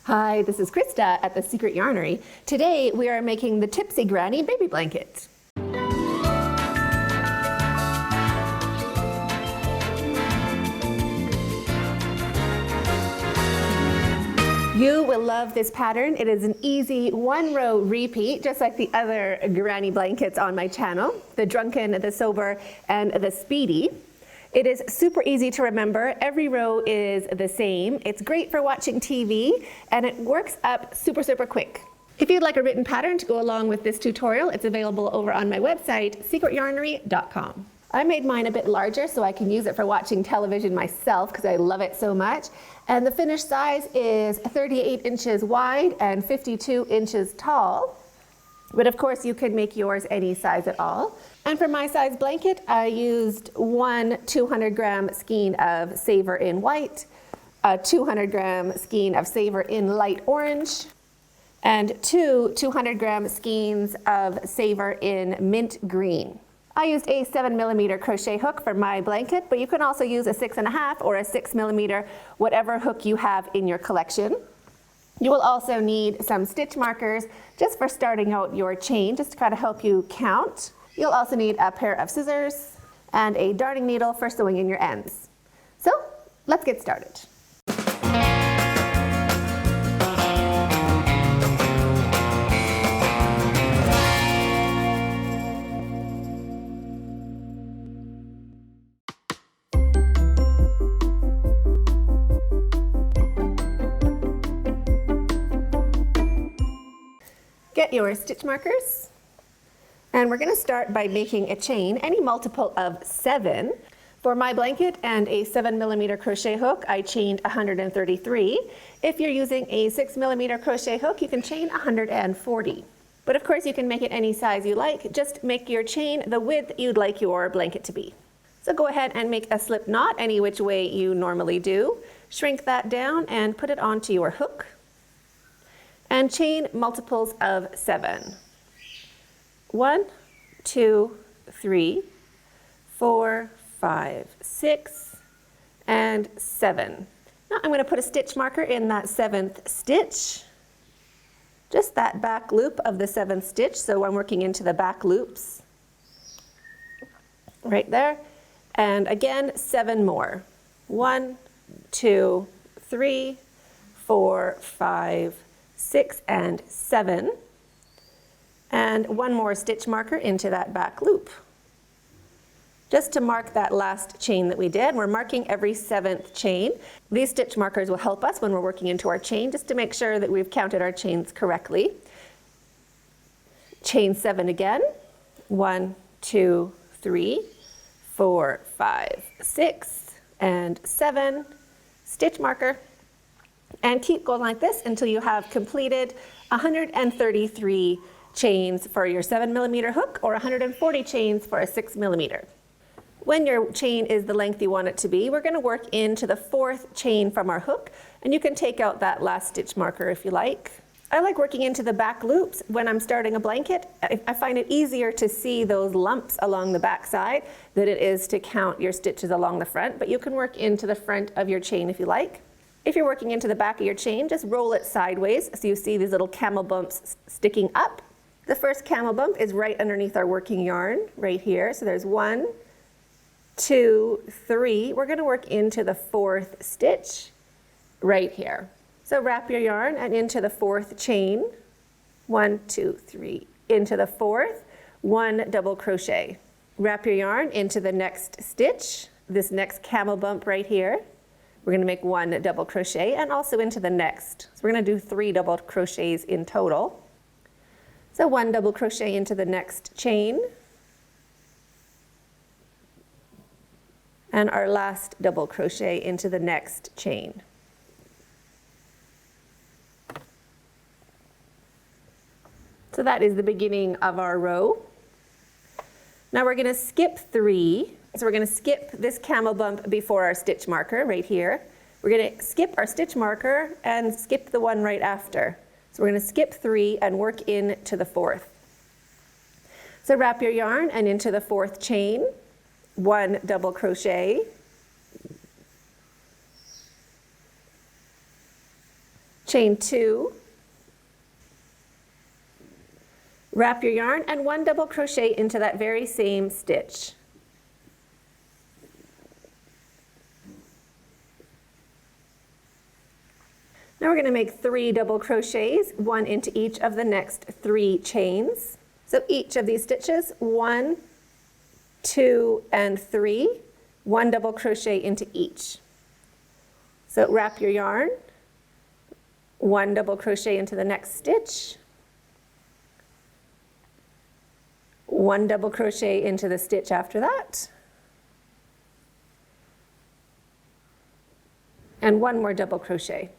Hi, this is Krista at the Secret Yarnery. Today we are making the Tipsy Granny baby blanket. You will love this pattern. It is an easy one-row repeat, just like the other granny blankets on my channel, the Drunken, the Sober, and the Speedy. It is super easy to remember. Every row is the same. It's great for watching TV, and it works up super quick. If you'd like a written pattern to go along with this tutorial, it's available over on my website, secretyarnery.com. I made mine a bit larger so I can use it for watching television myself because I love it so much. And the finished size is 38 inches wide and 52 inches tall. But of course you can make yours any size at all. And for my size blanket, I used one 200-gram skein of Savor in white, a 200-gram skein of Savor in light orange, and two 200-gram skeins of Savor in mint green. I used a 7mm crochet hook for my blanket, but you can also use a 6.5 or a 6mm, whatever hook you have in your collection. You will also need some stitch markers just for starting out your chain, just to kind of help you count. You'll also need a pair of scissors and a darning needle for sewing in your ends. So let's get started. Get your stitch markers, and we're going to start by making a chain, any multiple of 7. For my blanket and a 7mm crochet hook, I chained 133. If you're using a 6mm crochet hook, you can chain 140. But of course you can make it any size you like. Just make your chain the width you'd like your blanket to be. So go ahead and make a slip knot any which way you normally do. Shrink that down and put it onto your hook. And chain multiples of 7. 1, 2, 3, 4, 5, 6, and 7. Now I'm going to put a stitch marker in that 7th stitch, just that back loop of the 7th stitch, so I'm working into the back loops right there, and again 7 more. 1, 2, 3, 4, 5, 6, and 7, and one more stitch marker into that back loop. Just to mark that last chain that we did, we're marking every 7th chain. These stitch markers will help us when we're working into our chain, just to make sure that we've counted our chains correctly. Chain 7 again. 1, 2, 3, 4, 5, 6, and 7. Stitch marker. And keep going like this until you have completed 133 chains for your 7mm hook or 140 chains for a 6mm. When your chain is the length you want it to be, we're going to work into the 4th chain from our hook, and you can take out that last stitch marker if you like. I like working into the back loops when I'm starting a blanket. I find it easier to see those lumps along the back side than it is to count your stitches along the front, but you can work into the front of your chain if you like. If you're working into the back of your chain, just roll it sideways so you see these little camel bumps sticking up. The first camel bump is right underneath our working yarn, right here. So there's 1, 2, 3. We're going to work into the 4th stitch right here. So wrap your yarn and into the 4th chain. 1, 2, 3. Into the 4th, 1 double crochet. Wrap your yarn into the next stitch, this next camel bump right here. We're going to make 1 double crochet and also into the next. So we're going to do 3 double crochets in total. So 1 double crochet into the next chain. And our last double crochet into the next chain. So that is the beginning of our row. Now we're going to skip 3. So we're going to skip this camel bump before our stitch marker right here. We're going to skip our stitch marker and skip the one right after. So we're going to skip 3 and work into the 4th. So wrap your yarn and into the 4th chain, 1 double crochet, chain 2, wrap your yarn, and 1 double crochet into that very same stitch. Now we're going to make 3 double crochets, 1 into each of the next 3 chains. So each of these stitches, 1, 2, and 3, 1 double crochet into each. So wrap your yarn, 1 double crochet into the next stitch, 1 double crochet into the stitch after that, and 1 more double crochet.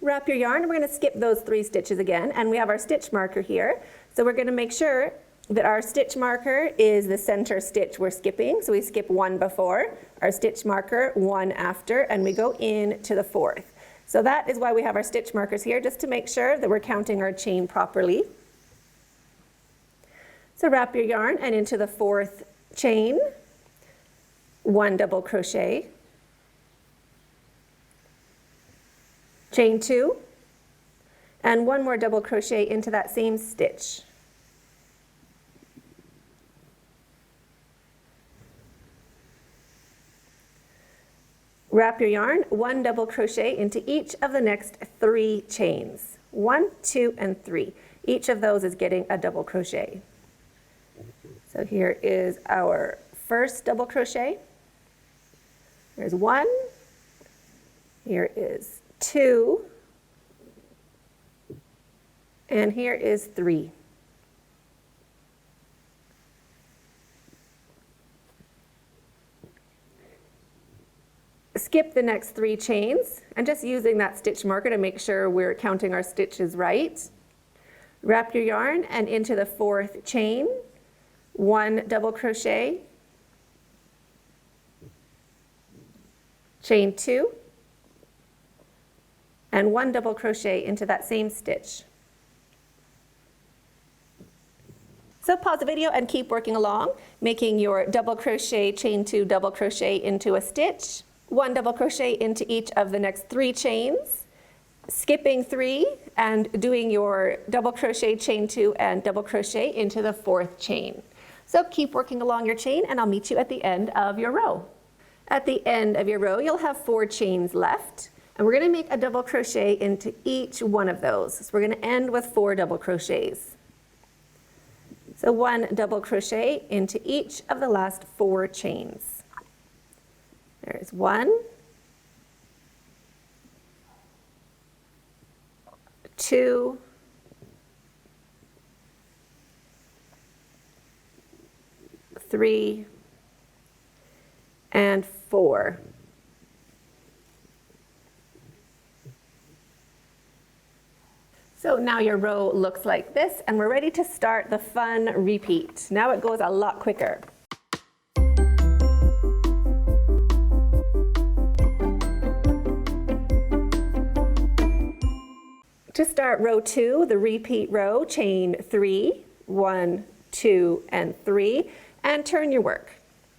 Wrap your yarn, and we're going to skip those 3 stitches again, and we have our stitch marker here. So we're going to make sure that our stitch marker is the center stitch we're skipping. So we skip 1 before, our stitch marker 1 after, and we go in to the 4th. So that is why we have our stitch markers here, just to make sure that we're counting our chain properly. So wrap your yarn, and into the 4th chain, 1 double crochet, chain 2, and 1 more double crochet into that same stitch. Wrap your yarn, 1 double crochet into each of the next 3 chains. 1, 2, and 3. Each of those is getting a double crochet. So here is our first double crochet. There's 1. Here is 2, and here is 3. Skip the next 3 chains, and just using that stitch marker to make sure we're counting our stitches right. Wrap your yarn, and into the 4th chain, 1 double crochet, chain 2, and 1 double crochet into that same stitch. So pause the video and keep working along, making your double crochet, chain 2, double crochet into a stitch, 1 double crochet into each of the next 3 chains, skipping 3 and doing your double crochet, chain 2, and double crochet into the 4th chain. So keep working along your chain, and I'll meet you at the end of your row. At the end of your row, you'll have 4 chains left. And we're going to make a double crochet into each one of those. So we're going to end with 4 double crochets. So 1 double crochet into each of the last 4 chains. There's 1, 2, 3, and 4. So now your row looks like this, and we're ready to start the fun repeat. Now it goes a lot quicker. To start row 2, the repeat row, chain 3, 1, 2, and 3, and turn your work.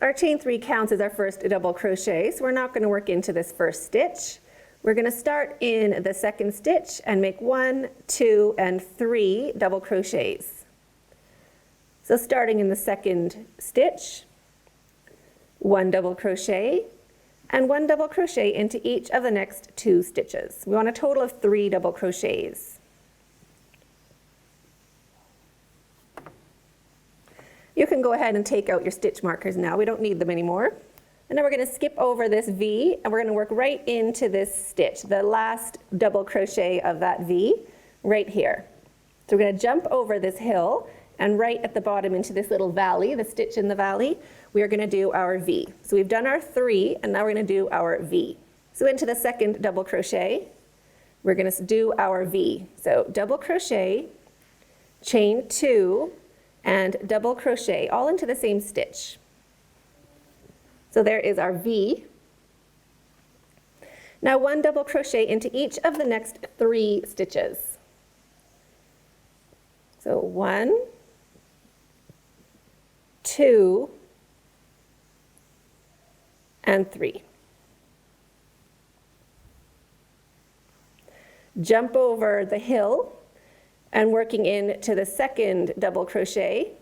Our chain 3 counts as our first double crochet, so we're not going to work into this first stitch. We're going to start in the 2nd stitch and make 1, 2, and 3 double crochets. So starting in the 2nd stitch, 1 double crochet, and 1 double crochet into each of the next 2 stitches. We want a total of 3 double crochets. You can go ahead and take out your stitch markers now. We don't need them anymore. And now we're going to skip over this V, and we're going to work right into this stitch, the last double crochet of that V, right here. So we're going to jump over this hill, and right at the bottom into this little valley, the stitch in the valley, we are going to do our V. So we've done our 3, and now we're going to do our V. So into the 2nd double crochet, we're going to do our V. So double crochet, chain 2, and double crochet, all into the same stitch. So there is our V. Now 1 double crochet into each of the next 3 stitches. So 1, 2, and 3. Jump over the hill and working into the second double crochet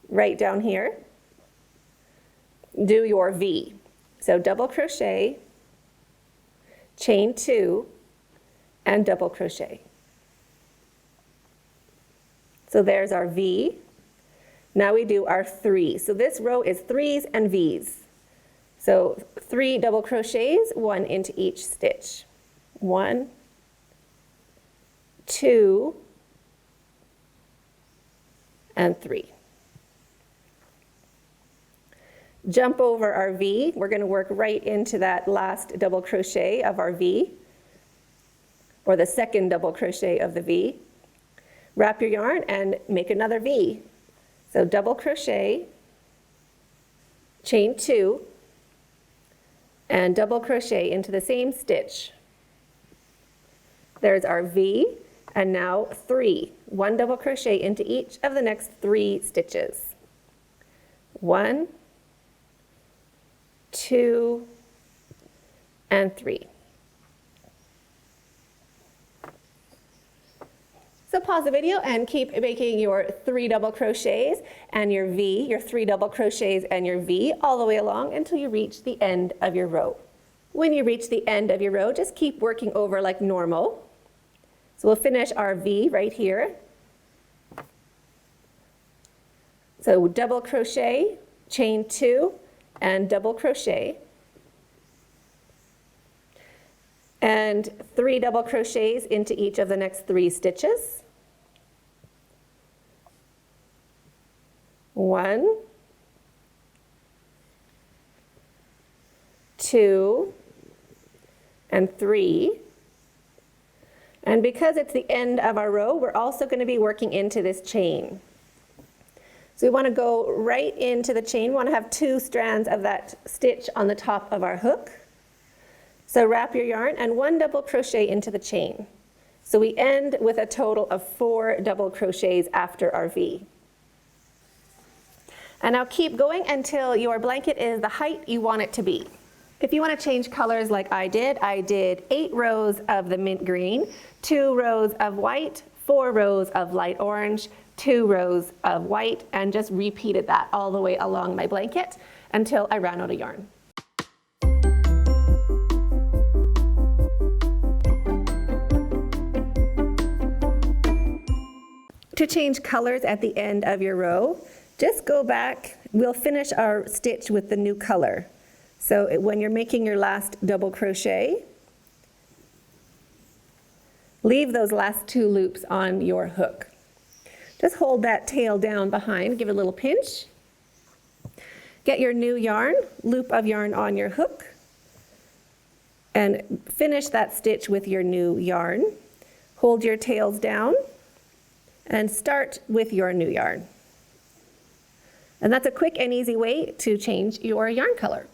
right down here. Do your V. So double crochet, chain 2, and double crochet. So there's our V. Now we do our 3. So this row is 3s and V's. So 3 double crochets, 1 into each stitch. 1, 2, and 3. Jump over our V. We're going to work right into that last double crochet of our V, or the second double crochet of the V. Wrap your yarn and make another V. So double crochet, chain 2, and double crochet into the same stitch. There's our V, and now 3. 1 double crochet into each of the next 3 stitches. 1, 2, and 3. So pause the video and keep making your 3 double crochets and your V, your 3 double crochets and your V all the way along until you reach the end of your row. When you reach the end of your row, just keep working over like normal. So we'll finish our V right here. So double crochet, chain 2, and double crochet. And 3 double crochets into each of the next 3 stitches. 1, 2, and 3. And because it's the end of our row, we're also going to be working into this chain. So we want to go right into the chain. We want to have 2 strands of that stitch on the top of our hook. So wrap your yarn and 1 double crochet into the chain. So we end with a total of 4 double crochets after our V. And now keep going until your blanket is the height you want it to be. If you want to change colors like I did 8 rows of the mint green, 2 rows of white, 4 rows of light orange, 2 rows of white, and just repeated that all the way along my blanket until I ran out of yarn. To change colors at the end of your row, just go back. We'll finish our stitch with the new color. So when you're making your last double crochet, leave those last 2 loops on your hook. Just hold that tail down behind, give it a little pinch. Get your new yarn, loop of yarn on your hook, and finish that stitch with your new yarn. Hold your tails down and start with your new yarn. And that's a quick and easy way to change your yarn color.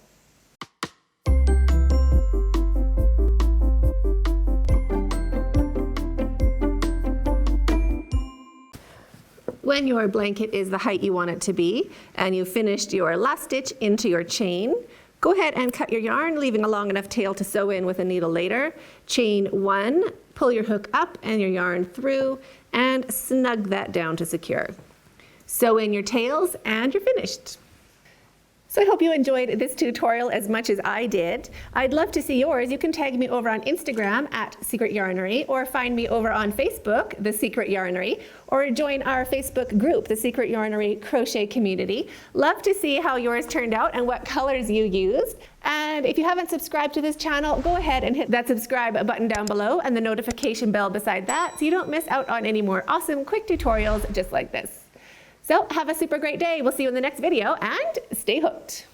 When your blanket is the height you want it to be, and you've finished your last stitch into your chain, go ahead and cut your yarn, leaving a long enough tail to sew in with a needle later. Chain 1, pull your hook up and your yarn through, and snug that down to secure. Sew in your tails and you're finished. So I hope you enjoyed this tutorial as much as I did. I'd love to see yours. You can tag me over on Instagram at Secret Yarnery, or find me over on Facebook, The Secret Yarnery, or join our Facebook group, The Secret Yarnery Crochet Community. Love to see how yours turned out and what colors you used. And if you haven't subscribed to this channel, go ahead and hit that subscribe button down below and the notification bell beside that so you don't miss out on any more awesome quick tutorials just like this. So have a super great day. We'll see you in the next video and stay hooked.